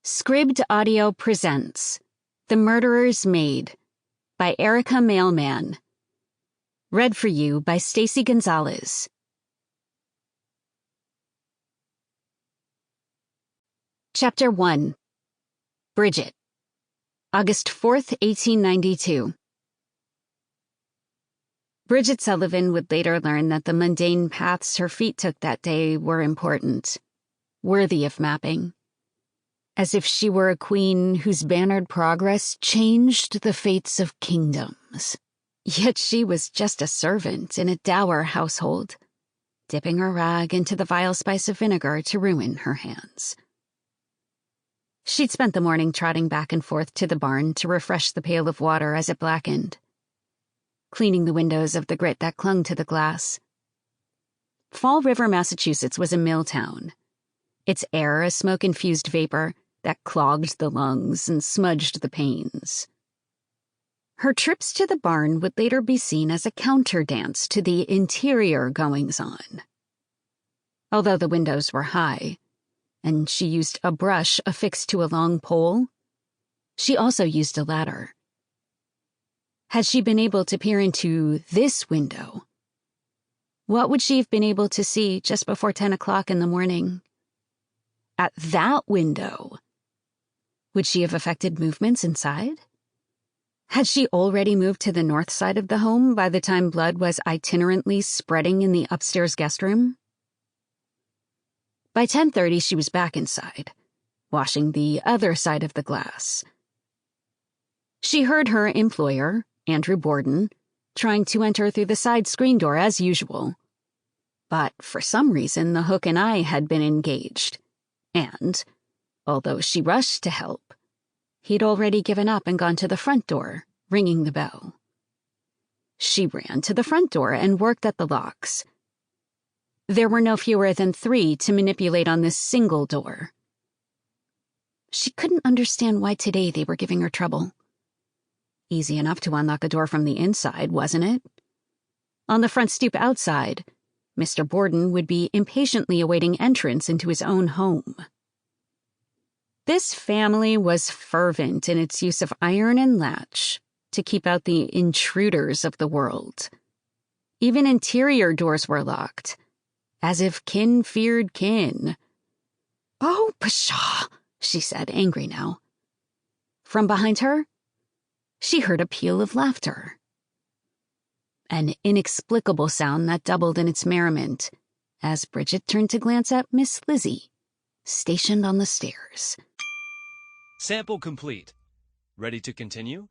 Scribd Audio presents The Murderer's Maid by Erika Mailman. Read for you by Stacy Gonzalez. Chapter 1. Bridget. August 4th, 1892. Bridget Sullivan would later learn that the mundane paths her feet took that day were important, worthy of mapping. As if she were a queen whose bannered progress changed the fates of kingdoms. Yet she was just a servant in a dour household, dipping her rag into the vile spice of vinegar to ruin her hands. She'd spent the morning trotting back and forth to the barn to refresh the pail of water as it blackened, cleaning the windows of the grit that clung to the glass. Fall River, Massachusetts was a mill town, its air a smoke-infused vapor that clogged the lungs and smudged the panes. Her trips to the barn would later be seen as a counter-dance to the interior goings-on. Although the windows were high, and she used a brush affixed to a long pole, she also used a ladder. Had she been able to peer into this window, what would she have been able to see just before 10 o'clock in the morning? At that window, would she have affected movements inside? Had she already moved to the north side of the home by the time blood was itinerantly spreading in the upstairs guest room? By 10:30, she was back inside, washing the other side of the glass. She heard her employer, Andrew Borden, trying to enter through the side screen door as usual. But for some reason, the hook and eye had been engaged, and, although she rushed to help, he'd already given up and gone to the front door, ringing the bell. She ran to the front door and worked at the locks. There were no fewer than 3 to manipulate on this single door. She couldn't understand why today they were giving her trouble. Easy enough to unlock a door from the inside, wasn't it? On the front stoop outside, Mr. Borden would be impatiently awaiting entrance into his own home. This family was fervent in its use of iron and latch to keep out the intruders of the world. Even interior doors were locked, as if kin feared kin. "Oh, pshaw," she said, angry now. From behind her, she heard a peal of laughter. An inexplicable sound that doubled in its merriment as Bridget turned to glance at Miss Lizzie, stationed on the stairs. Sample complete. Ready to continue?